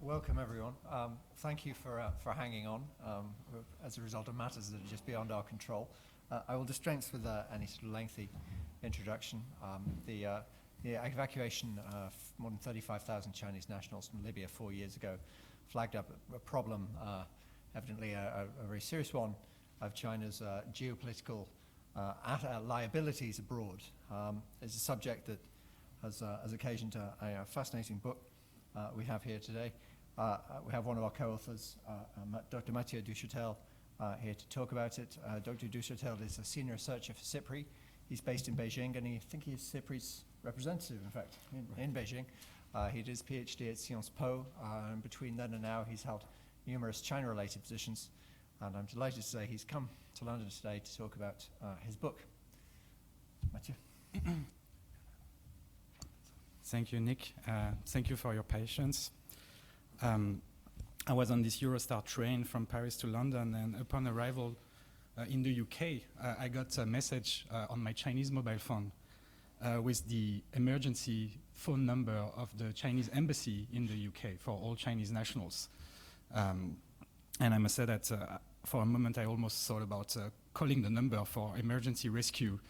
Welcome, everyone. Thank you for hanging on as a result of matters that are just beyond our control. I will dispense with any sort of lengthy introduction. The evacuation of more than 35,000 Chinese nationals from Libya 4 years ago flagged up a problem, evidently a very serious one, of China's geopolitical liabilities abroad. It's a subject that has occasioned a fascinating book we have here today. We have one of our co-authors, Dr. Mathieu Duchatel, here to talk about it. Dr. Duchatel is a senior researcher for CIPRI. He's based in Beijing, and I think he's CIPRI's representative, in fact, in Beijing. He did his PhD at Sciences Po, and between then and now he's held numerous China-related positions, and I'm delighted to say he's come to London today to talk about his book. Mathieu. Thank you, Nick. Thank you for your patience. I was on this Eurostar train from Paris to London, and upon arrival in the UK, I got a message on my Chinese mobile phone with the emergency phone number of the Chinese embassy in the UK for all Chinese nationals. And I must say that for a moment I almost thought about calling the number for emergency rescue.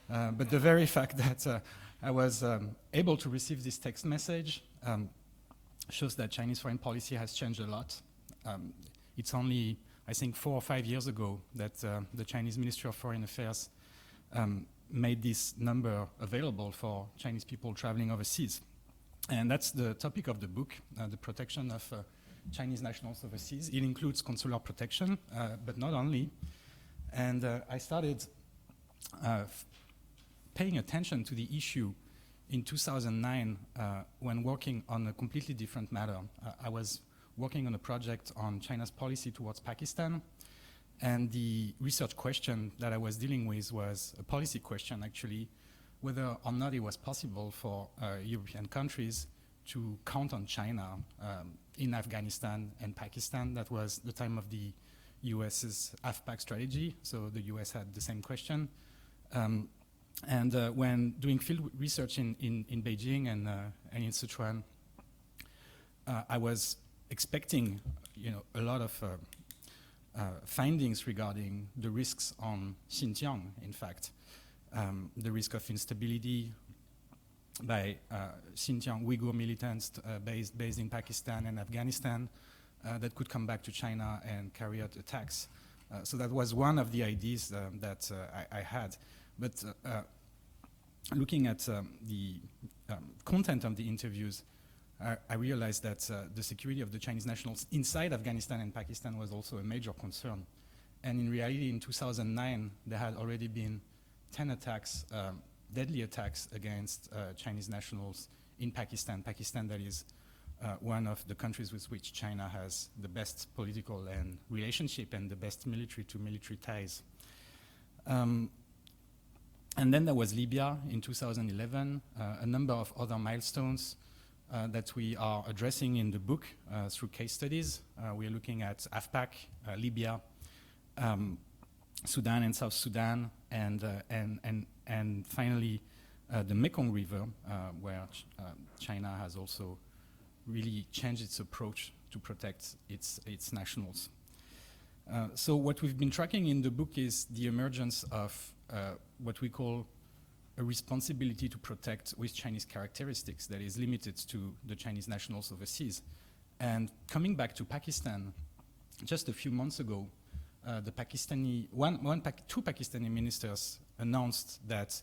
But the very fact that I was able to receive this text message shows that Chinese foreign policy has changed a lot. It's only, I think, 4 or 5 years ago that the Chinese Ministry of Foreign Affairs made this number available for Chinese people traveling overseas. And that's the topic of the book, the protection of Chinese nationals overseas. It includes consular protection, but not only. And I started paying attention to the issue in 2009 when working on a completely different matter. I was working on a project on China's policy towards Pakistan, and the research question that I was dealing with was a policy question, actually, whether or not it was possible for European countries to count on China in Afghanistan and Pakistan. That was the time of the US's AFPAC strategy, so the US had the same question. And when doing field research in Beijing and in Sichuan, I was expecting, a lot of findings regarding the risks on Xinjiang. In fact, the risk of instability by Xinjiang Uyghur militants based in Pakistan and Afghanistan that could come back to China and carry out attacks. So that was one of the ideas that I had. But looking at the content of the interviews, I realized that the security of the Chinese nationals inside Afghanistan and Pakistan was also a major concern. And in reality, in 2009, there had already been 10 attacks, deadly attacks against Chinese nationals in Pakistan. Pakistan, that is one of the countries with which China has the best political and relationship and the best military-to-military ties. And then there was Libya in 2011, a number of other milestones that we are addressing in the book through case studies. We are looking at AFPAC, Libya, Sudan and South Sudan, and finally the Mekong River, where China has also really changed its approach to protect its nationals. So what we've been tracking in the book is the emergence of what we call a responsibility to protect with Chinese characteristics that is limited to the Chinese nationals overseas. And coming back to Pakistan, just a few months ago, two Pakistani ministers announced that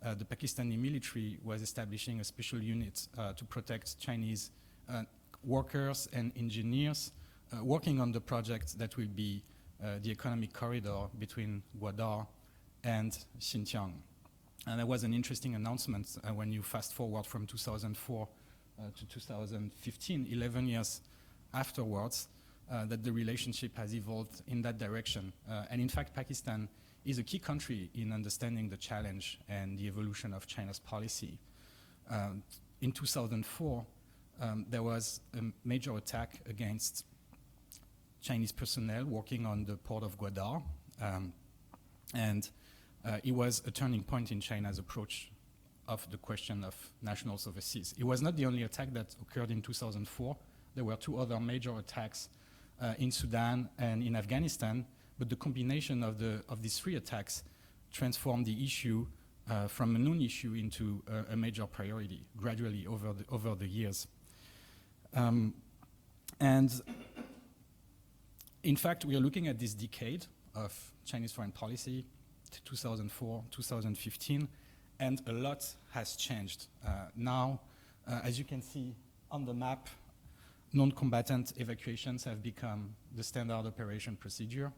the Pakistani military was establishing a special unit to protect Chinese workers and engineers working on the project that will be the economic corridor between Gwadar and Xinjiang. And that was an interesting announcement when you fast forward from 2004 to 2015, 11 years afterwards, that the relationship has evolved in that direction. And in fact, Pakistan is a key country in understanding the challenge and the evolution of China's policy. In 2004, there was a major attack against Chinese personnel working on the port of Gwadar, and it was a turning point in China's approach of the question of nationals overseas. It was not the only attack that occurred in 2004. There were 2 other major attacks in Sudan and in Afghanistan, but the combination of these 3 attacks transformed the issue from a non-issue into a major priority gradually over the years. And in fact, we are looking at this decade of Chinese foreign policy, 2004, 2015, and a lot has changed. Now, as you can see on the map, non-combatant evacuations have become the standard operation procedure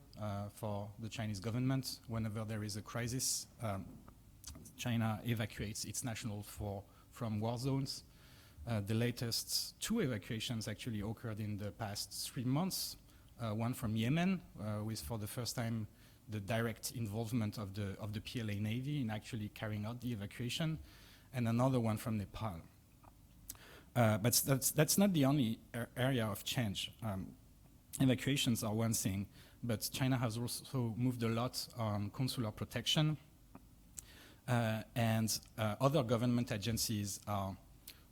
for the Chinese government. Whenever there is a crisis, China evacuates its nationals from war zones. The latest 2 evacuations actually occurred in the past 3 months. One from Yemen, with for the first time the direct involvement of the PLA Navy in actually carrying out the evacuation, and another one from Nepal. But that's not the only area of change. Evacuations are one thing, but China has also moved a lot on consular protection, and other government agencies are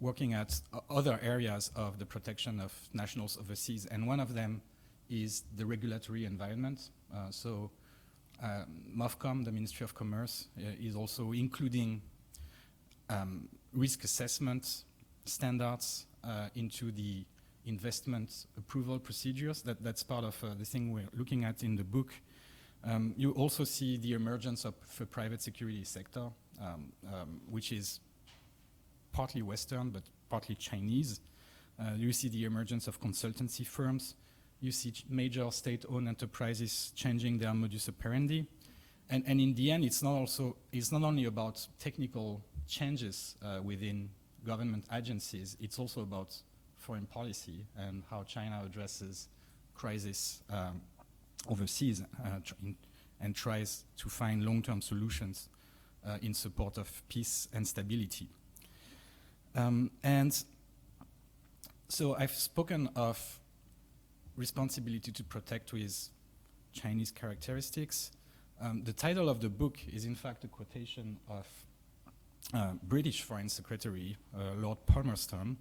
working at other areas of the protection of nationals overseas, and one of them is the regulatory environment. MOFCOM, the Ministry of Commerce, is also including risk assessment standards into the investment approval procedures. That's part of the thing we're looking at in the book. You also see the emergence of the private security sector, which is partly Western but partly Chinese. You see the emergence of consultancy firms. You see major state-owned enterprises changing their modus operandi. And in the end, it's not only about technical changes within government agencies, it's also about foreign policy and how China addresses crisis overseas and tries to find long-term solutions in support of peace and stability. And so I've spoken of responsibility to protect with Chinese characteristics. The title of the book is in fact a quotation of British Foreign Secretary Lord Palmerston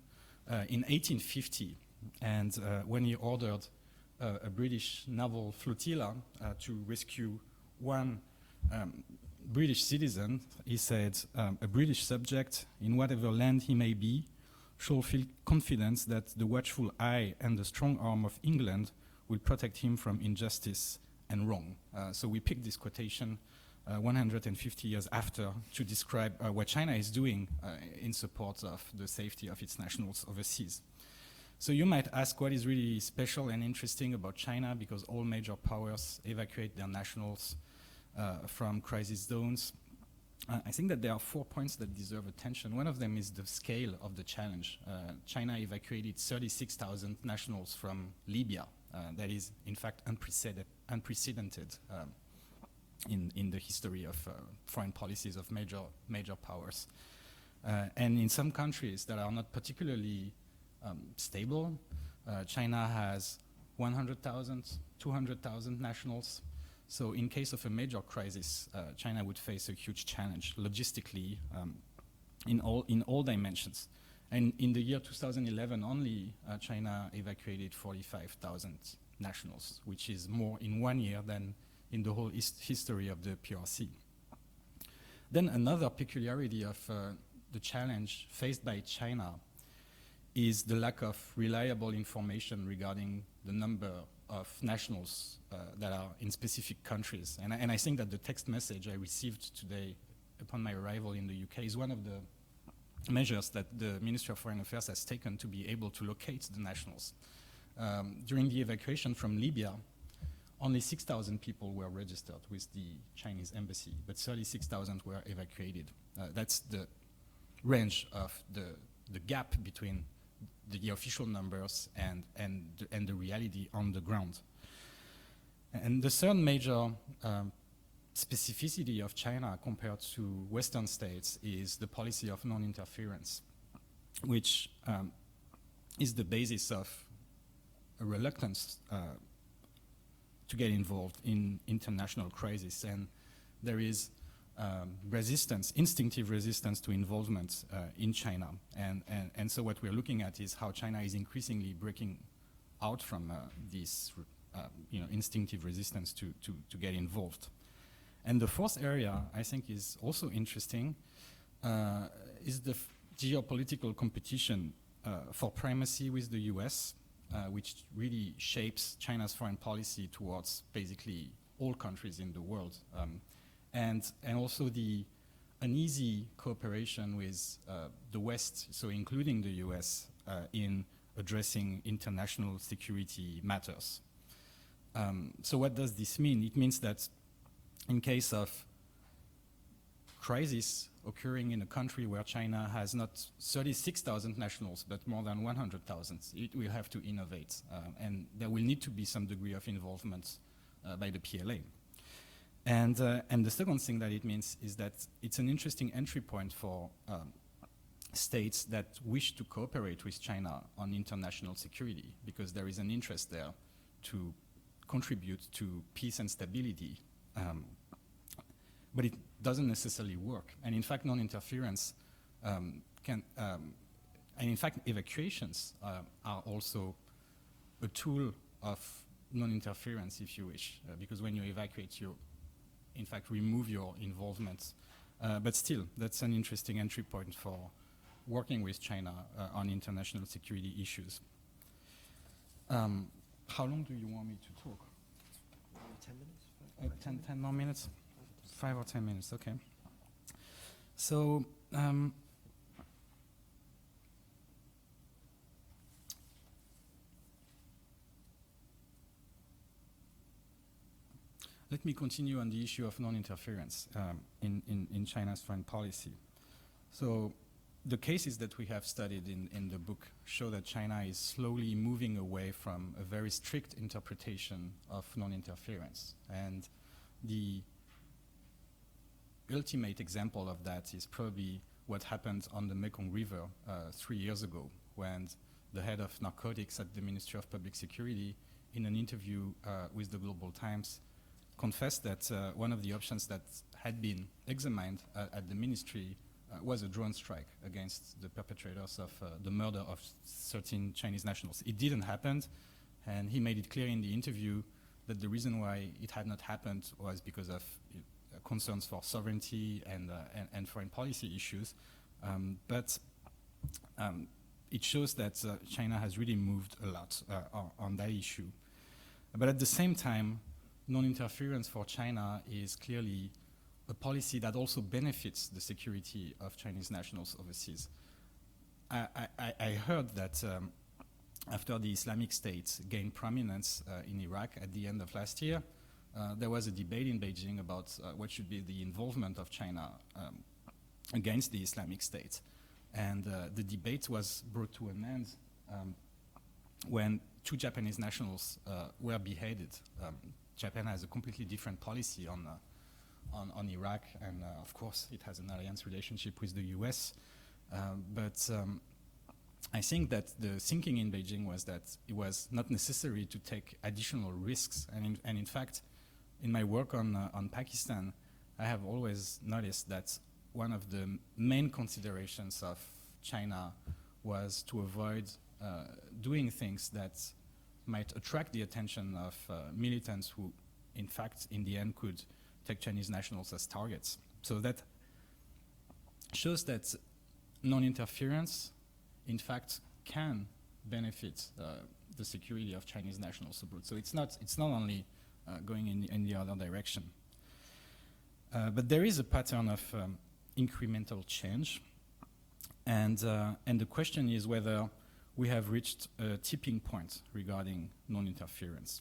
in 1850, and when he ordered a British naval flotilla to rescue one British citizen, he said, a British subject, in whatever land he may be, shall feel confidence that the watchful eye and the strong arm of England will protect him from injustice and wrong. So we picked this quotation 150 years after to describe what China is doing in support of the safety of its nationals overseas. So you might ask what is really special and interesting about China, because all major powers evacuate their nationals from crisis zones. I think that there are 4 points that deserve attention. One of them is the scale of the challenge. China evacuated 36,000 nationals from Libya. That is, in fact, unprecedented in the history of foreign policies of major powers. And in some countries that are not particularly stable, China has 100,000, 200,000 nationals. So in case of a major crisis, China would face a huge challenge logistically in all dimensions. And in the year 2011 only, China evacuated 45,000 nationals, which is more in 1 year than in the whole history of the PRC. Then another peculiarity of the challenge faced by China is the lack of reliable information regarding the number of nationals that are in specific countries. And I think that the text message I received today upon my arrival in the UK is one of the measures that the Ministry of Foreign Affairs has taken to be able to locate the nationals. During the evacuation from Libya, only 6,000 people were registered with the Chinese embassy, but 36,000 were evacuated. That's the range of the gap between the official numbers and the reality on the ground. And the third major specificity of China compared to Western states is the policy of non-interference, which is the basis of a reluctance to get involved in international crisis. And there is resistance, instinctive resistance to involvement in China. And so what we're looking at is how China is increasingly breaking out from this instinctive resistance to get involved. And the fourth area I think is also interesting is the geopolitical competition for primacy with the US, which really shapes China's foreign policy towards basically all countries in the world. And also the uneasy cooperation with the West, so including the US, in addressing international security matters. So what does this mean? It means that in case of crisis occurring in a country where China has not 36,000 nationals, but more than 100,000, it will have to innovate. And there will need to be some degree of involvement by the PLA. And the second thing that it means is that it's an interesting entry point for states that wish to cooperate with China on international security, because there is an interest there to contribute to peace and stability. But it doesn't necessarily work. And in fact, non-interference and in fact, evacuations are also a tool of non-interference, if you wish, because when you evacuate, you in fact remove your involvement. But still, that's an interesting entry point for working with China on international security issues. How long do you want me to talk? 10 minutes? 10 more minutes? 5 or 10 minutes, okay. So, let me continue on the issue of non-interference in China's foreign policy. So, the cases that we have studied in the book show that China is slowly moving away from a very strict interpretation of non-interference. And the ultimate example of that is probably what happened on the Mekong River 3 years ago, when the head of narcotics at the Ministry of Public Security, in an interview with the Global Times, confessed that one of the options that had been examined at the ministry was a drone strike against the perpetrators of the murder of 13 Chinese nationals. It didn't happen, and he made it clear in the interview that the reason why it had not happened was because of concerns for sovereignty and foreign policy issues. But it shows that China has really moved a lot on that issue. But at the same time, non-interference for China is clearly a policy that also benefits the security of Chinese nationals overseas. I heard that after the Islamic State gained prominence in Iraq at the end of last year, there was a debate in Beijing about what should be the involvement of China against the Islamic State. And the debate was brought to an end when 2 Japanese nationals were beheaded. Japan has a completely different policy on Iraq, and of course it has an alliance relationship with the US. But I think that the thinking in Beijing was that it was not necessary to take additional risks. And in fact, in my work on Pakistan, I have always noticed that one of the main considerations of China was to avoid doing things that might attract the attention of militants who, in fact, in the end could take Chinese nationals as targets. So that shows that non-interference, in fact, can benefit the security of Chinese nationals abroad. So it's not only going in the other direction. But there is a pattern of incremental change, and the question is whether we have reached a tipping point regarding non-interference.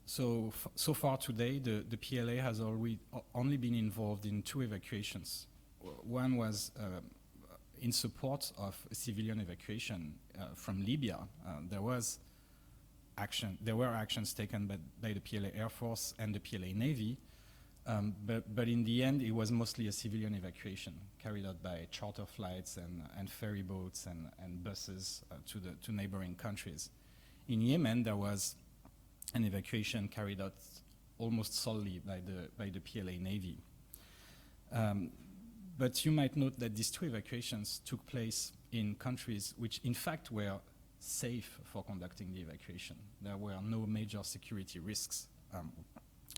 So far today, the PLA has only been involved in 2 evacuations. One was in support of a civilian evacuation from Libya. There were actions taken by the PLA Air Force and the PLA Navy, but in the end, it was mostly a civilian evacuation carried out by charter flights and ferry boats and buses to neighboring countries. In Yemen, there was an evacuation carried out almost solely by the PLA Navy. But you might note that these two evacuations took place in countries which in fact were safe for conducting the evacuation. There were no major security risks.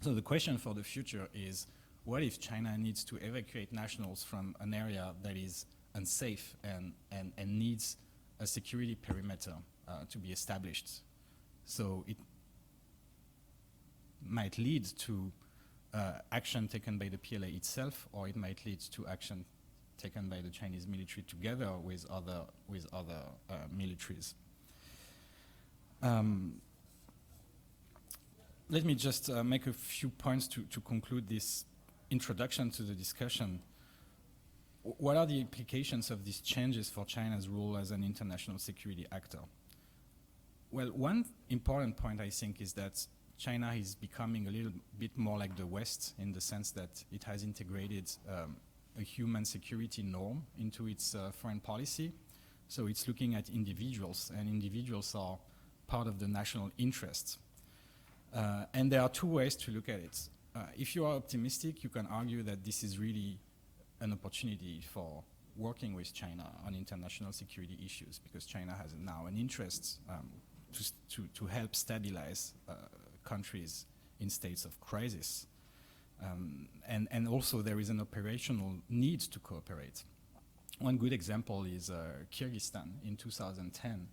So the question for the future is, what if China needs to evacuate nationals from an area that is unsafe and needs a security perimeter to be established? So it might lead to action taken by the PLA itself, or it might lead to action taken by the Chinese military together with other militaries. Let me just make a few points to conclude this introduction to the discussion. What are the implications of these changes for China's role as an international security actor? Well, one important point, I think, is that China is becoming a little bit more like the West in the sense that it has integrated a human security norm into its foreign policy. So it's looking at individuals, and individuals are part of the national interest. And there are two ways to look at it. If you are optimistic, you can argue that this is really an opportunity for working with China on international security issues, because China has now an interest to help stabilize countries in states of crisis. And also there is an operational need to cooperate. One good example is Kyrgyzstan in 2010.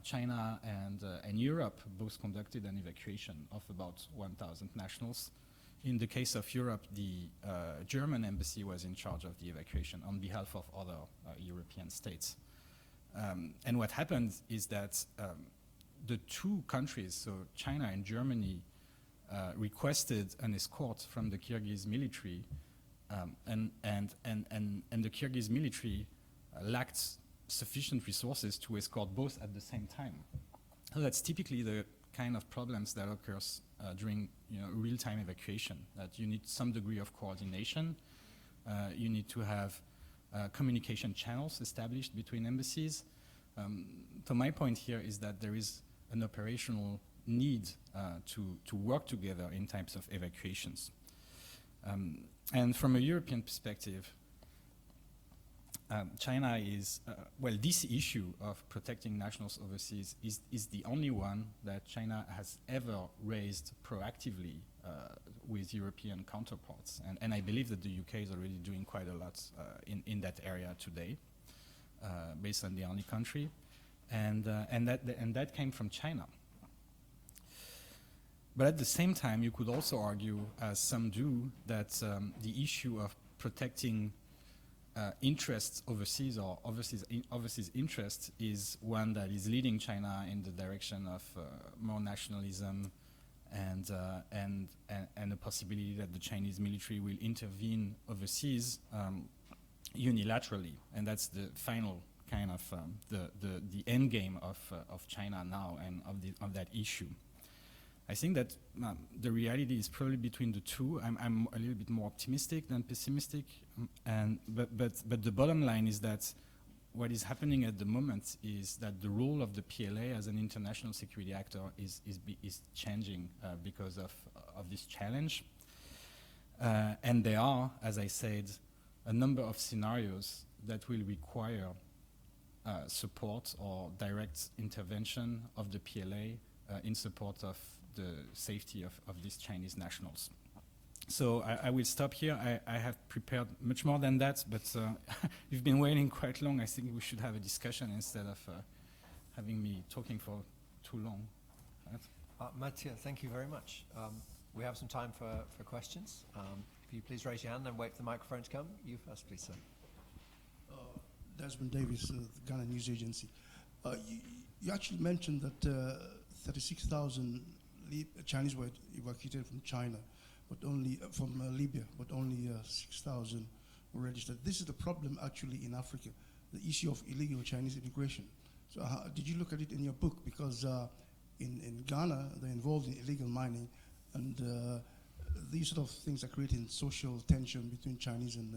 China and Europe both conducted an evacuation of about 1,000 nationals. In the case of Europe, the German embassy was in charge of the evacuation on behalf of other European states. And what happened is that the two countries, so China and Germany, requested an escort from the Kyrgyz military, and the Kyrgyz military lacked sufficient resources to escort both at the same time. So that's typically the kind of problems that occurs during real-time evacuation, that you need some degree of coordination. You need to have communication channels established between embassies. So my point here is that there is an operational need to work together in times of evacuations. And from a European perspective, China is, this issue of protecting nationals overseas is the only one that China has ever raised proactively with European counterparts. And I believe that the UK is already doing quite a lot in that area today, based on the only country. And that came from China. But at the same time, you could also argue, as some do, that the issue of protecting interests overseas or overseas interests is one that is leading China in the direction of more nationalism and the possibility that the Chinese military will intervene overseas unilaterally, and that's the final kind of the end game of China now and of that issue. I think that the reality is probably between the two. I'm a little bit more optimistic than pessimistic, but the bottom line is that what is happening at the moment is that the role of the PLA as an international security actor is changing because of this challenge. And there are, as I said, a number of scenarios that will require support or direct intervention of the PLA in support of the safety of these Chinese nationals. So I will stop here. I have prepared much more than that, but you've been waiting quite long. I think we should have a discussion instead of having me talking for too long. Right? Mathieu, thank you very much. We have some time for questions. If you please raise your hand and wait for the microphone to come. You first, please, sir. Desmond Davis, the Ghana News Agency. You actually mentioned that 36,000 Chinese were evacuated from China, but only from Libya, but only 6,000 were registered. This is the problem actually in Africa, the issue of illegal Chinese immigration. So did you look at it in your book? Because in Ghana, they're involved in illegal mining, and these sort of things are creating social tension between Chinese and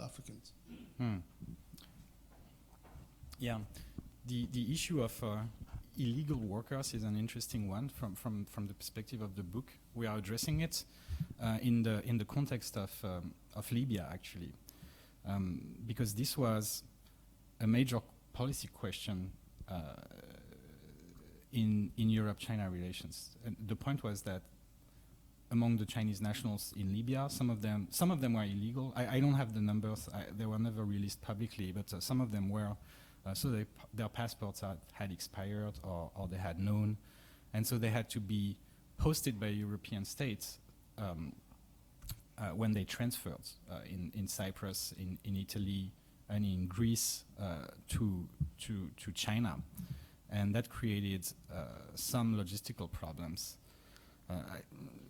Africans. Yeah, the issue of illegal workers is an interesting one from the perspective of the book. We are addressing it. in the context of Libya, actually, because this was a major policy question in Europe-China relations. And the point was that among the Chinese nationals in Libya, some of them were illegal. I don't have the numbers; they were never released publicly, but some of them were. So their passports had expired, or they had known, and so they had to be hosted by European states when they transferred in Cyprus, in Italy, and in Greece to China, and that created some logistical problems.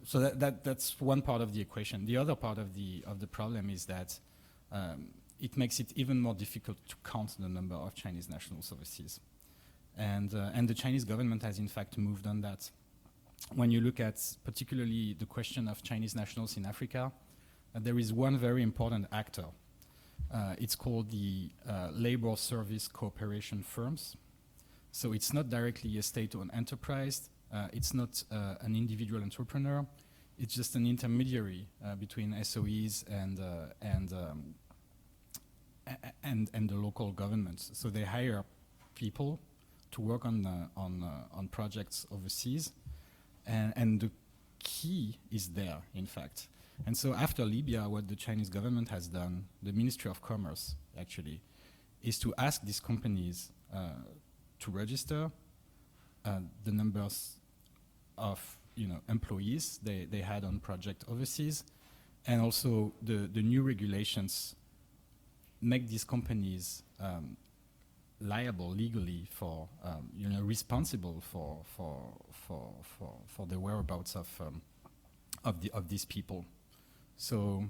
So that's one part of the equation. The other part of the problem is that it makes it even more difficult to count the number of Chinese nationals overseas, and the Chinese government has in fact moved on that. When you look at particularly the question of Chinese nationals in Africa, there is one very important actor. It's called the labor service cooperation firms. So it's not directly a state-owned enterprise. It's not an individual entrepreneur. It's just an intermediary between SOEs and the local governments. So they hire people to work on projects overseas, and the key is there, in fact. And so after Libya, what the Chinese government has done, the Ministry of Commerce actually, is to ask these companies to register the numbers of employees they had on project overseas, and also the new regulations make these companies liable legally for responsible for the whereabouts of these people. So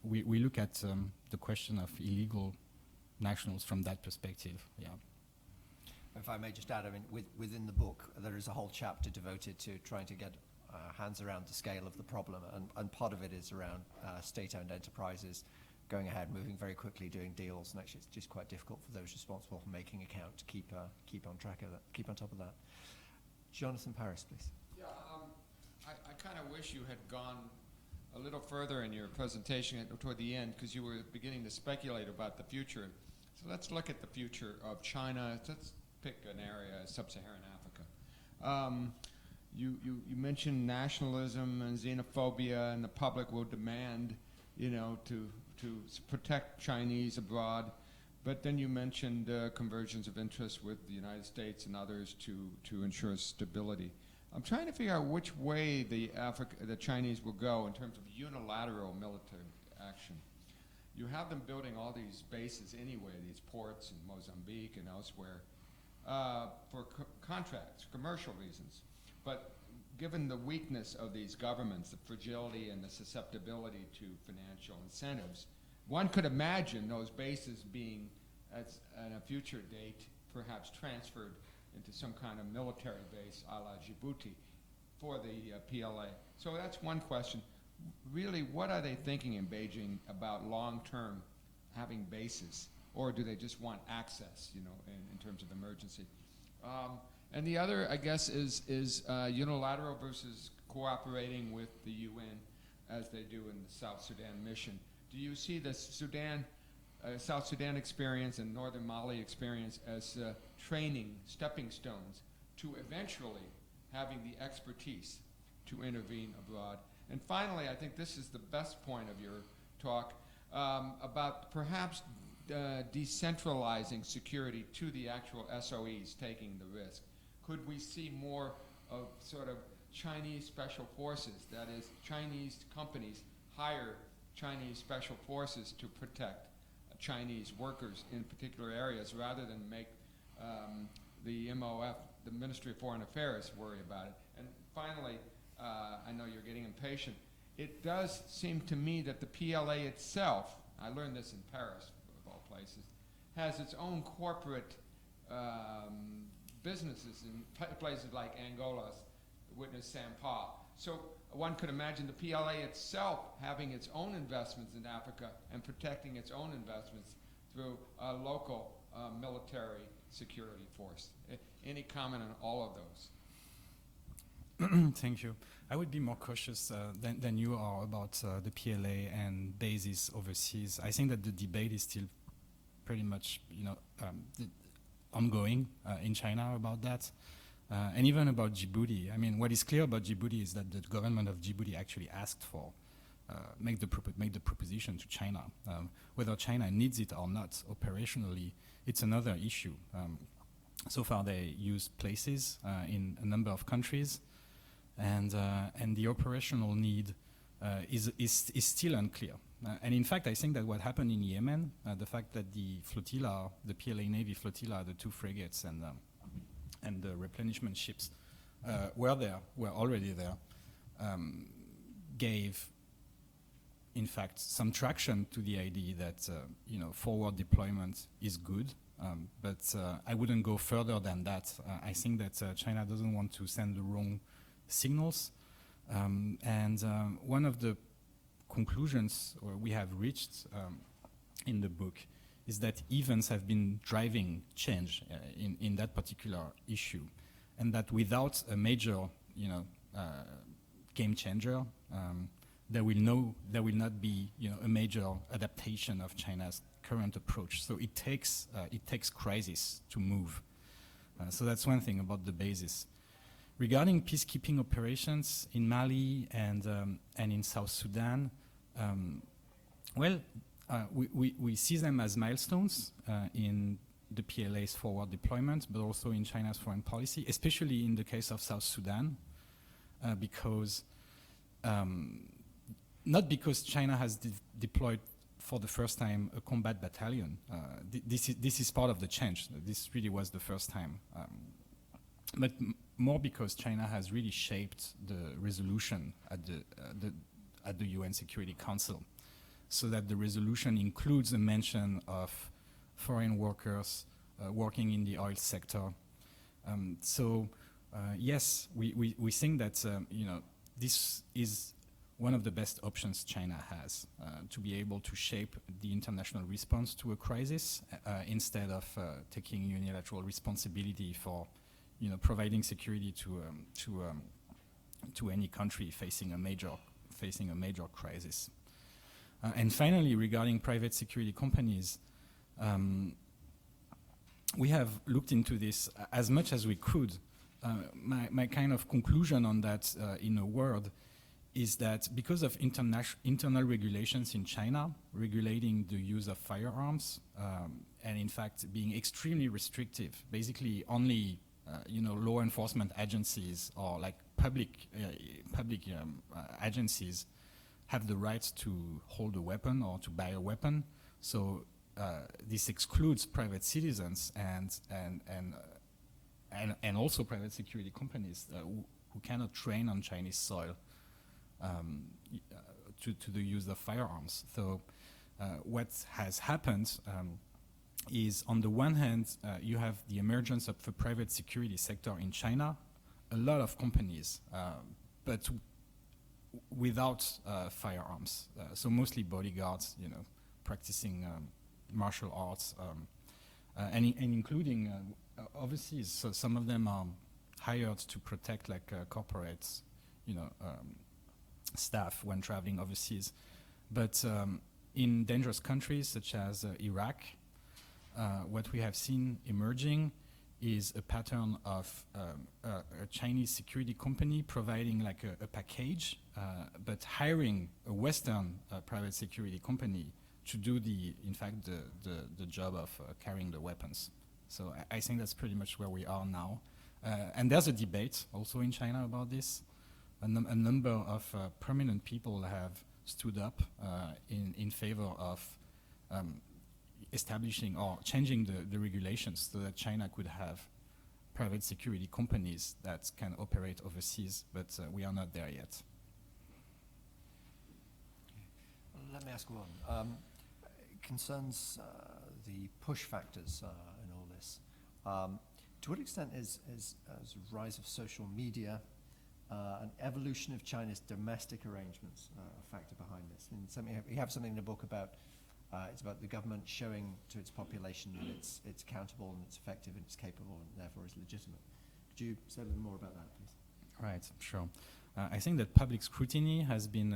we look at the question of illegal nationals from that perspective. Yeah. If I may just add, I mean, within the book, there is a whole chapter devoted to trying to get hands around the scale of the problem, and part of it is around state-owned enterprises going ahead, moving very quickly, doing deals, and actually it's just quite difficult for those responsible for making account to keep on track of that, keep on top of that. Jonathan Paris, please. Yeah, I kind of wish you had gone a little further in your presentation toward the end, because you were beginning to speculate about the future. So let's look at the future of China. Let's pick an area, sub-Saharan Africa. You mentioned nationalism and xenophobia, and the public will demand, to protect Chinese abroad. But then you mentioned conversions of interest with the United States and others to ensure stability. I'm trying to figure out which way the Chinese will go in terms of unilateral military action. You have them building all these bases anyway, these ports in Mozambique and elsewhere, for contracts, commercial reasons. But given the weakness of these governments, the fragility and the susceptibility to financial incentives, one could imagine those bases being, at a future date, perhaps transferred into some kind of military base a la Djibouti for the PLA. So that's one question. Really, what are they thinking in Beijing about long-term having bases? Or do they just want access, in terms of emergency? And the other, I guess, is unilateral versus cooperating with the UN as they do in the South Sudan mission. Do you see the South Sudan experience and Northern Mali experience as training, stepping stones to eventually having the expertise to intervene abroad? And finally, I think this is the best point of your talk, about perhaps decentralizing security to the actual SOEs taking the risk. Could we see more of sort of Chinese special forces, that is, Chinese companies hire Chinese special forces to protect Chinese workers in particular areas, rather than make the MOF, the Ministry of Foreign Affairs, worry about it? And finally, I know you're getting impatient, it does seem to me that the PLA itself, I learned this in Paris, of all places, has its own corporate businesses in places like Angola, witness Sampa. So one could imagine the PLA itself having its own investments in Africa and protecting its own investments through a local military security force. Any comment on all of those? Thank you. I would be more cautious than you are about the PLA and bases overseas. I think that the debate is still pretty much, ongoing in China about that, and even about Djibouti. I mean, what is clear about Djibouti is that the government of Djibouti actually asked for make the proposition to China. Whether China needs it or not operationally, it's another issue. So far, they use places in a number of countries, and the operational need is still unclear. And in fact, I think that what happened in Yemen, the fact that the flotilla, the PLA Navy flotilla, the 2 frigates and the replenishment ships were already there, gave, in fact, some traction to the idea that forward deployment is good. But I wouldn't go further than that. I think that China doesn't want to send the wrong signals. One of the conclusions we have reached in the book is that events have been driving change in that particular issue, and that without a major, game changer, there will not be, a major adaptation of China's current approach. So it takes crisis to move. So that's one thing about the basis. Regarding peacekeeping operations in Mali and in South Sudan, we see them as milestones in the PLA's forward deployment, but also in China's foreign policy, especially in the case of South Sudan, because not because China has deployed for the first time a combat battalion. This is part of the change. This really was the first time. But more because China has really shaped the resolution at the UN Security Council, so that the resolution includes a mention of foreign workers working in the oil sector. Yes, we think that this is one of the best options China has to be able to shape the international response to a crisis instead of taking unilateral responsibility for providing security to any country facing a major crisis. And finally, regarding private security companies, we have looked into this as much as we could. My kind of conclusion on that, in a word, is that because of internal regulations in China regulating the use of firearms, and in fact being extremely restrictive, basically only law enforcement agencies or like public agencies have the right to hold a weapon or to buy a weapon. So this excludes private citizens and also private security companies who cannot train on Chinese soil to the use of firearms. So what has happened is, on the one hand, you have the emergence of the private security sector in China, a lot of companies, but without firearms. So mostly bodyguards, practicing martial arts, and including overseas. So some of them are hired to protect corporates, staff when traveling overseas. But in dangerous countries such as Iraq, what we have seen emerging is a pattern of a Chinese security company providing a package, but hiring a Western private security company to do in fact the job of carrying the weapons. So I think that's pretty much where we are now. And there's a debate also in China about this. A number of prominent people have stood up in favor of establishing or changing the regulations so that China could have private security companies that can operate overseas, but we are not there yet. Let me ask one. Concerns the push factors in all this. To what extent is rise of social media, an evolution of China's domestic arrangements a factor behind this? And you have something in the book about it's about the government showing to its population that it's accountable and it's effective and it's capable and therefore is legitimate. Could you say a little more about that, please? Right, sure. I think that public scrutiny has been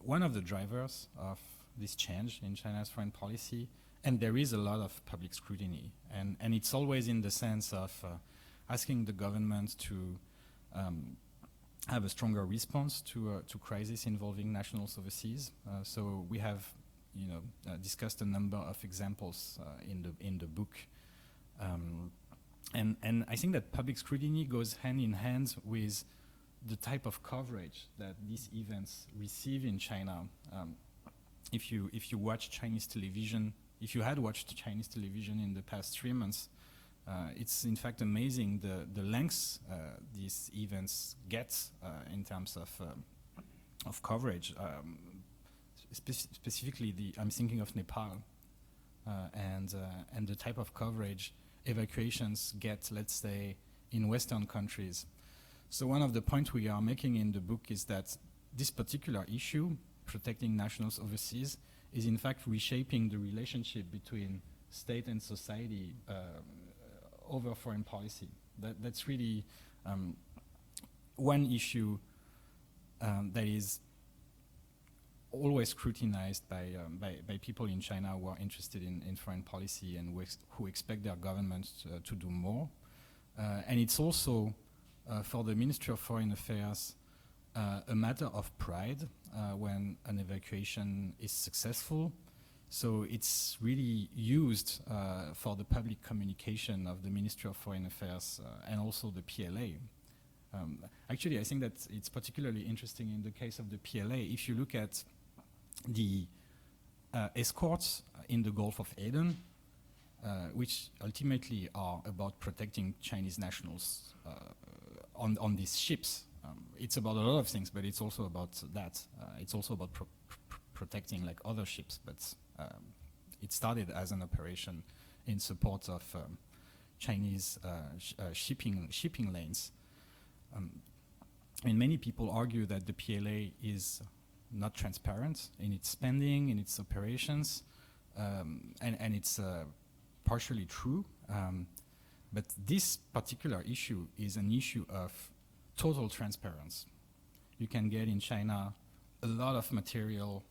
one of the drivers of this change in China's foreign policy, and there is a lot of public scrutiny, and it's always in the sense of asking the government to have a stronger response to crisis involving nationals overseas. So we have, discussed a number of examples in the book, and I think that public scrutiny goes hand in hand with the type of coverage that these events receive in China. If you watch Chinese television, if you had watched Chinese television in the past 3 months, it's in fact amazing the lengths these events get in terms of coverage. Specifically, I'm thinking of Nepal and the type of coverage evacuations get, let's say, in Western countries. So one of the points we are making in the book is that this particular issue, protecting nationals overseas, is in fact reshaping the relationship between state and society over foreign policy. That's really one issue that is always scrutinized by people in China who are interested in foreign policy and who expect their government to do more. And it's also, for the Ministry of Foreign Affairs, a matter of pride when an evacuation is successful. So it's really used for the public communication of the Ministry of Foreign Affairs and also the PLA. Actually, I think that it's particularly interesting in the case of the PLA. If you look at the escorts in the Gulf of Aden, which ultimately are about protecting Chinese nationals on these ships. It's about a lot of things, but it's also about that. It's also about protecting like other ships, but it started as an operation in support of Chinese shipping lanes. And many people argue that the PLA is not transparent in its spending, in its operations, and it's partially true. But this particular issue is an issue of total transparency. You can get in China a lot of material,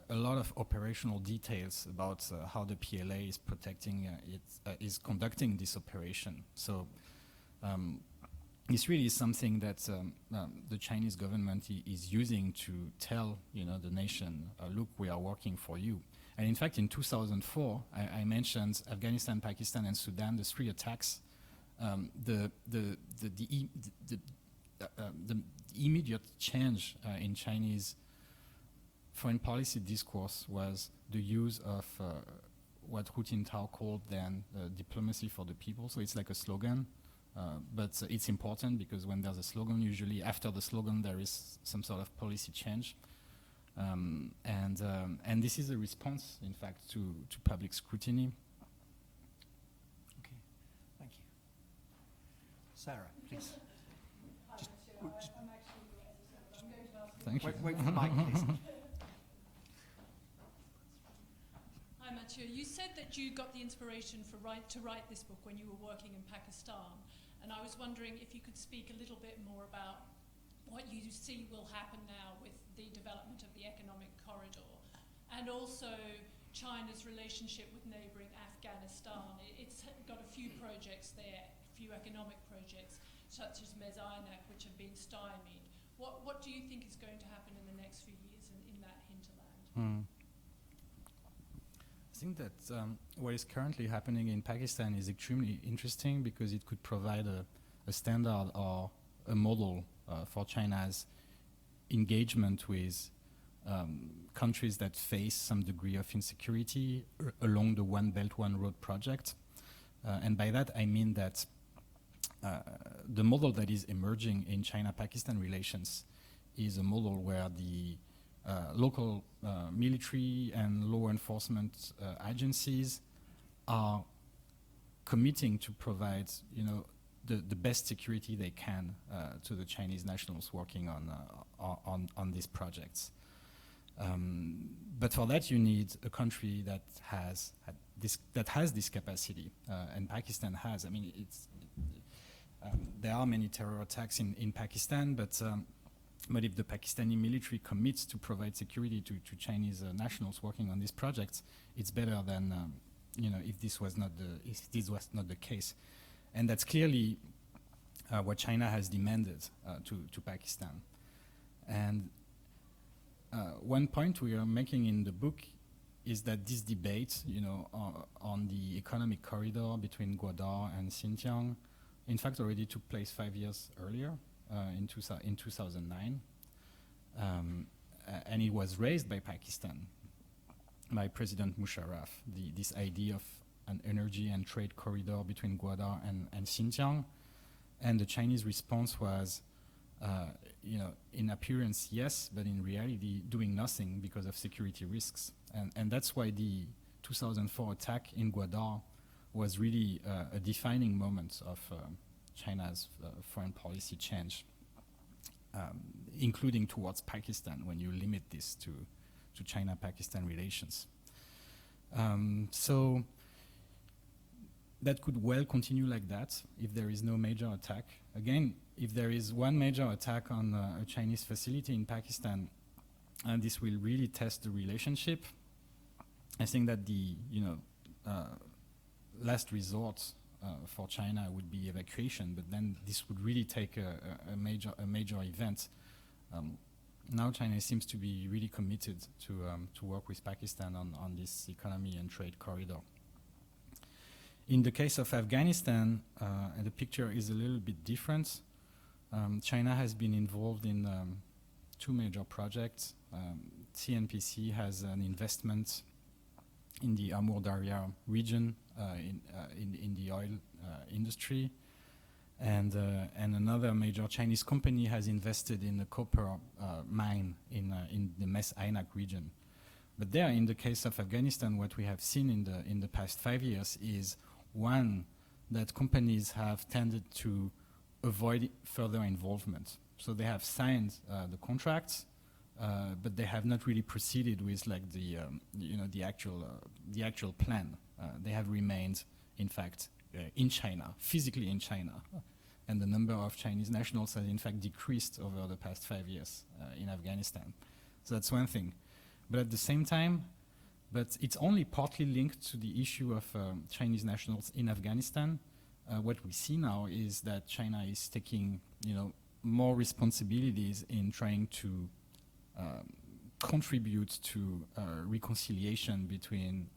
a lot of operational details about how the PLA is protecting is conducting this operation. So this really is something that the Chinese government is using to tell the nation, look, we are working for you. And in fact, in 2004, I mentioned Afghanistan, Pakistan, and Sudan, the 3 attacks. The immediate change in Chinese foreign policy discourse was the use of what Hu Jintao called then diplomacy for the people. So it's like a slogan, but it's important because when there's a slogan, usually after the slogan there is some sort of policy change. And this is a response, in fact, to public scrutiny. Okay, thank you. Sarah, please. Thank you. Wait for the mic, please. Hi, Mathieu. You said that you got the inspiration to write this book when you were working in Pakistan, and I was wondering if you could speak a little bit more about what you see will happen now with the development of the economic corridor, and also China's relationship with neighbouring Afghanistan. It's got a few projects there, a few economic projects, such as Mezainak, which have been stymied. What do you think is going to happen in the next few years in that hinterland? I think that what is currently happening in Pakistan is extremely interesting because it could provide a standard or a model for China's engagement with countries that face some degree of insecurity along the One Belt, One Road project. And by that I mean that the model that is emerging in China-Pakistan relations is a model where the local military and law enforcement agencies are committing to provide, the best security they can to the Chinese nationals working on these projects. But for that, you need a country that has this capacity, and Pakistan has. I mean, there are many terror attacks in Pakistan, but if the Pakistani military commits to provide security to Chinese nationals working on these projects, it's better than if this was not the case, and that's clearly what China has demanded to Pakistan. And one point we are making in the book is that this debate, on the economic corridor between Gwadar and Xinjiang, in fact, already took place 5 years earlier, in 2009, and it was raised by Pakistan, by President Musharraf, this idea of an energy and trade corridor between Gwadar and Xinjiang, and the Chinese response was, in appearance, yes, but in reality, doing nothing because of security risks. And that's why the 2004 attack in Gwadar was really a defining moment of China's foreign policy change, including towards Pakistan, when you limit this to China-Pakistan relations. So that could well continue like that if there is no major attack. Again, if there is one major attack on a Chinese facility in Pakistan, and this will really test the relationship, I think that the last resort for China would be evacuation, but then this would really take a major event. Now China seems to be really committed to work with Pakistan on this economy and trade corridor. In the case of Afghanistan, the picture is a little bit different. China has been involved in 2 major projects. CNPC has an investment in the Amur Darya region in the oil industry, and another major Chinese company has invested in a copper mine in the Mes Aynak region. But there, in the case of Afghanistan, what we have seen in the past 5 years is, one, that companies have tended to avoid further involvement. So they have signed the contracts, but they have not really proceeded with the actual plan. They have remained, in fact, in China, physically in China, and the number of Chinese nationals has in fact decreased over the past 5 years in Afghanistan. So that's one thing. But at the same time, but it's only partly linked to the issue of Chinese nationals in Afghanistan. What we see now is that China is taking, more responsibilities in trying to contribute to reconciliation between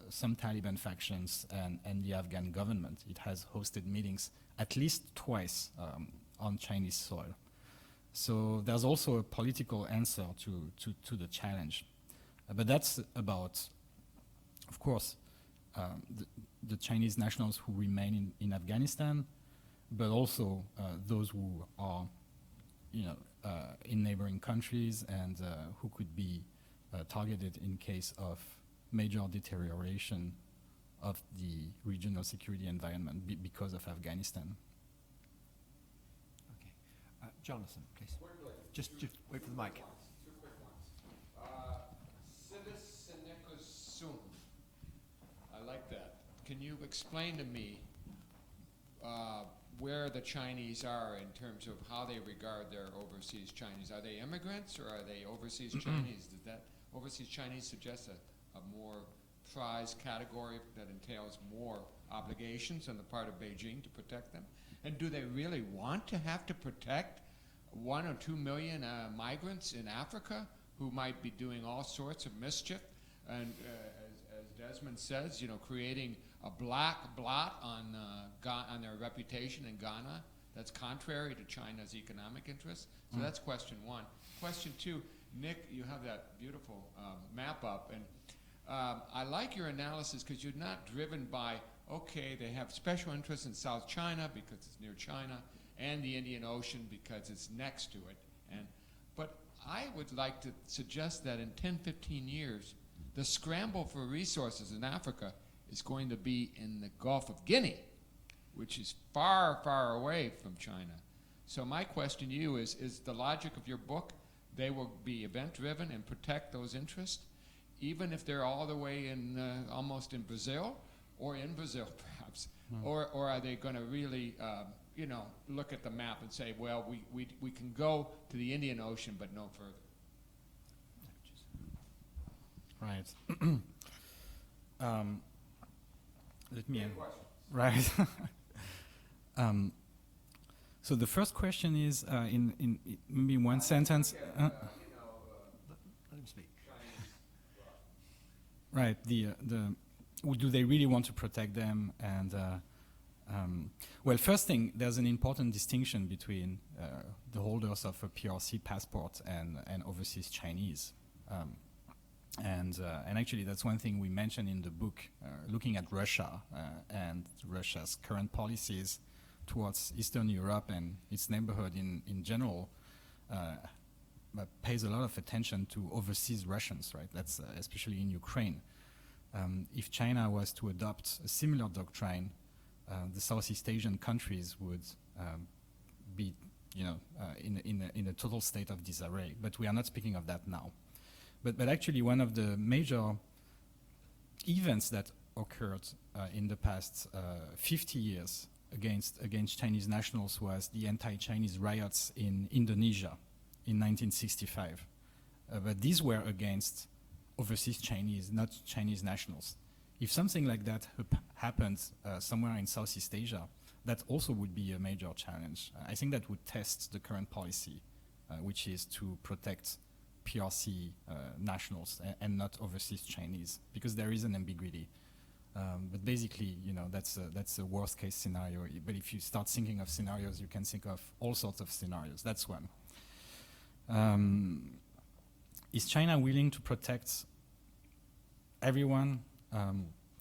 some Taliban factions and the Afghan government. It has hosted meetings at least twice on Chinese soil. So there's also a political answer to the challenge. But that's about, of course, the Chinese nationals who remain in Afghanistan, but also those who are, in neighboring countries and who could be targeted in case of major deterioration of the regional security environment because of Afghanistan. Okay. Jonathan, please. Just wait for the mic. Two quick ones. I like that. Can you explain to me where the Chinese are in terms of how they regard their overseas Chinese? Are they immigrants or are they overseas Chinese? Does that overseas Chinese suggest a more prized category that entails more obligations on the part of Beijing to protect them? And do they really want to have to protect 1 or 2 million migrants in Africa who might be doing all sorts of mischief? And as Desmond says, creating a black blot on their reputation in Ghana that's contrary to China's economic interests. So that's question one. Question two, Nick, you have that beautiful map up, and I like your analysis because you're not driven by, okay, they have special interests in South China because it's near China, and the Indian Ocean because it's next to it. But I would like to suggest that in 10, 15 years, the scramble for resources in Africa is going to be in the Gulf of Guinea, which is far, far away from China. So my question to you is the logic of your book, they will be event-driven and protect those interests, even if they're all the way in, almost in Brazil, or in Brazil, perhaps? knives, or are they going to really, look at the map and say, well, we can go to the Indian Ocean, but no further? Right. Let me. Right. So the first question is in maybe one sentence. Let him speak. Right. Do they really want to protect them? And well, first thing, there's an important distinction between the holders of a PRC passport and overseas Chinese. And actually, that's one thing we mentioned in the book, looking at Russia and Russia's current policies towards Eastern Europe and its neighborhood in general, pays a lot of attention to overseas Russians, right? That's especially in Ukraine. If China was to adopt a similar doctrine, the Southeast Asian countries would be, in a total state of disarray. But we are not speaking of that now. But actually, one of the major events that occurred in the past 50 years against Chinese nationals was the anti-Chinese riots in Indonesia in 1965. But these were against overseas Chinese, not Chinese nationals. If something like that happened somewhere in Southeast Asia, that also would be a major challenge. I think that would test the current policy, which is to protect PRC nationals and not overseas Chinese, because there is an ambiguity. But basically, that's a worst case scenario. But if you start thinking of scenarios, you can think of all sorts of scenarios. That's one. Is China willing to protect everyone,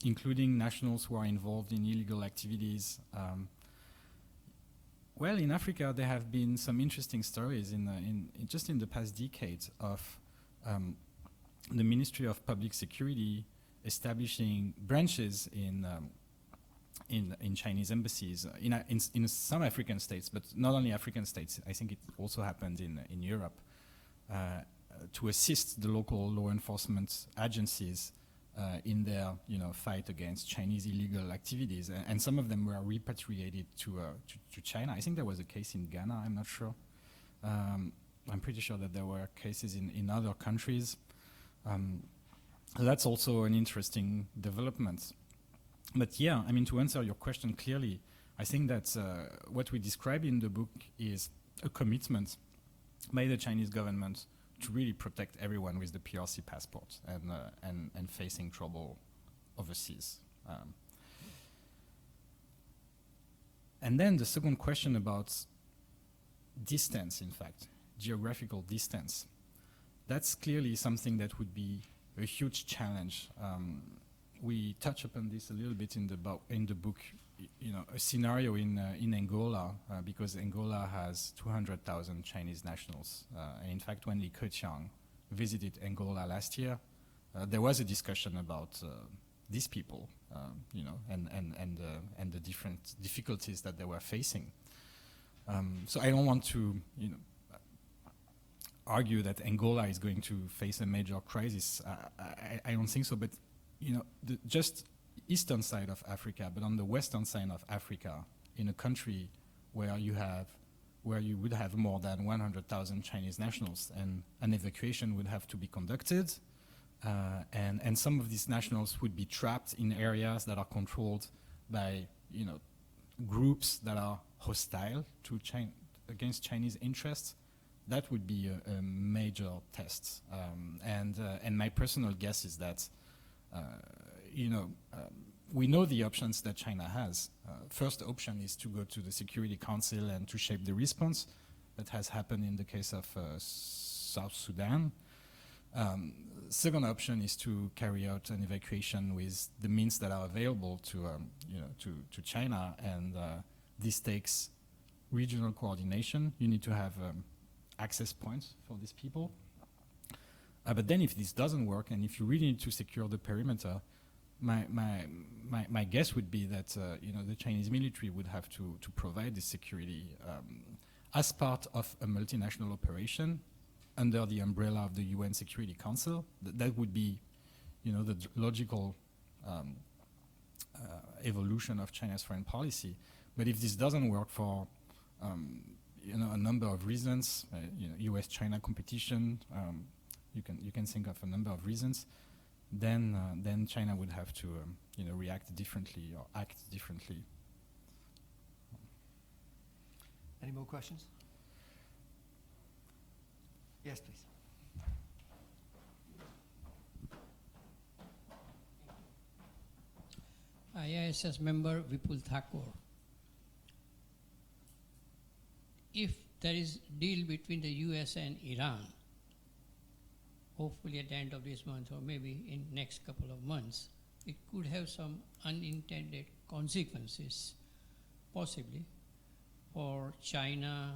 including nationals who are involved in illegal activities? Well, in Africa, there have been some interesting stories just in the past decade of the Ministry of Public Security establishing branches in Chinese embassies in some African states, but not only African states. I think it also happened in Europe, to assist the local law enforcement agencies in their fight against Chinese illegal activities, and some of them were repatriated to China. I think there was a case in Ghana. I'm not sure. I'm pretty sure that there were cases in other countries. That's also an interesting development. But yeah, I mean, to answer your question clearly, I think that what we describe in the book is a commitment by the Chinese government to really protect everyone with the PRC passport and facing trouble overseas. And then the second question about distance, in fact, geographical distance. That's clearly something that would be a huge challenge. We touch upon this a little bit in the book. A scenario in Angola, because Angola has 200,000 Chinese nationals. And in fact, when Li Keqiang visited Angola last year, there was a discussion about these people, and the different difficulties that they were facing. So I don't want to, argue that Angola is going to face a major crisis. I don't think so, but the just eastern side of Africa, but on the western side of Africa, in a country where you would have more than 100,000 Chinese nationals, and an evacuation would have to be conducted, and some of these nationals would be trapped in areas that are controlled by groups that are hostile to against Chinese interests. That would be a major test, and my personal guess is that we know the options that China has. First option is to go to the Security Council and to shape the response. That has happened in the case of South Sudan. Second option is to carry out an evacuation with the means that are available to China, and this takes regional coordination. You need to have access points for these people. But then if this doesn't work, and if you really need to secure the perimeter, my guess would be that the Chinese military would have to provide this security as part of a multinational operation under the umbrella of the UN Security Council. That would be, the logical evolution of China's foreign policy. But if this doesn't work for a number of reasons, U.S.-China competition, you can think of a number of reasons, then China would have to react differently or act differently. Any more questions? Yes, please. IISS member Vipul Thakur. If there is deal between the US and Iran, hopefully at the end of this month or maybe in next couple of months, it could have some unintended consequences, possibly, for China,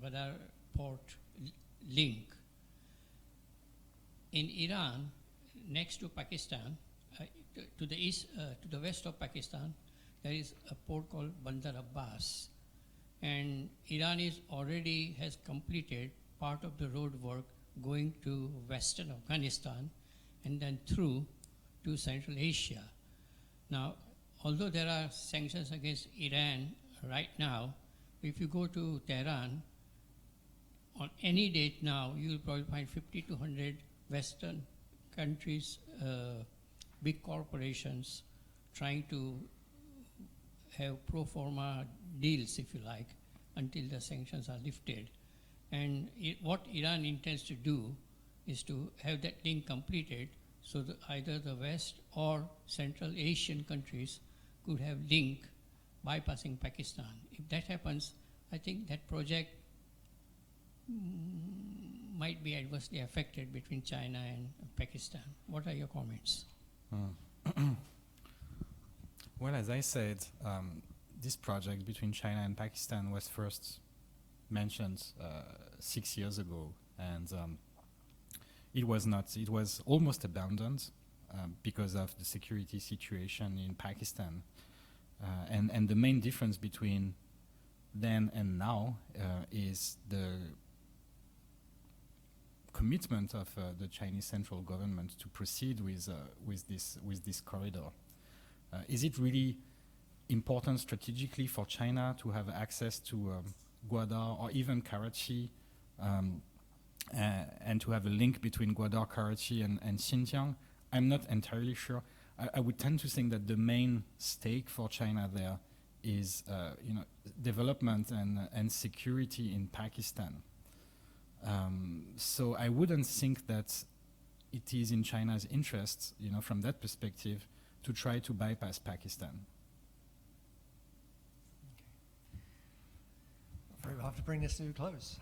whether port link. In Iran, next to Pakistan, to the east, to the west of Pakistan, there is a port called Bandar Abbas, and Iran has completed part of the road work going to western Afghanistan and then through to Central Asia. Now, although there are sanctions against Iran right now, if you go to Tehran, on any date now, you will probably find 50 to 100 Western countries, big corporations, trying to have pro forma deals, if you like, until the sanctions are lifted. And what Iran intends to do is to have that link completed so that either the West or Central Asian countries could have link bypassing Pakistan. If that happens, I think that project might be adversely affected between China and Pakistan. What are your comments? Well, as I said, this project between China and Pakistan was first mentioned 6 years ago, and it was almost abandoned because of the security situation in Pakistan. And the main difference between then and now is the commitment of the Chinese central government to proceed with this corridor. Is it really important strategically for China to have access to Gwadar or even Karachi, and to have a link between Gwadar, Karachi, and Xinjiang? I'm not entirely sure. I would tend to think that the main stake for China there is development and security in Pakistan. So I wouldn't think that it is in China's interest, from that perspective, to try to bypass Pakistan. We'll have to bring this to a close.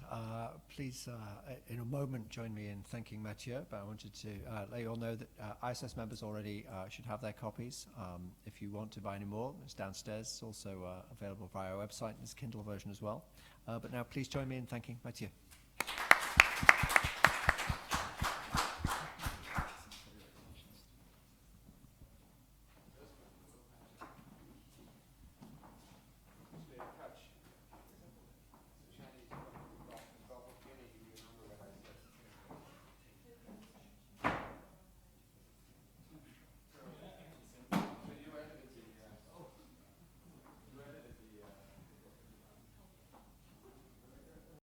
Please, in a moment, join me in thanking Mathieu, but I wanted to let you all know that ISS members already should have their copies. If you want to buy any more, it's downstairs. It's also available via our website. There's a Kindle version as well. But now please join me in thanking Mathieu.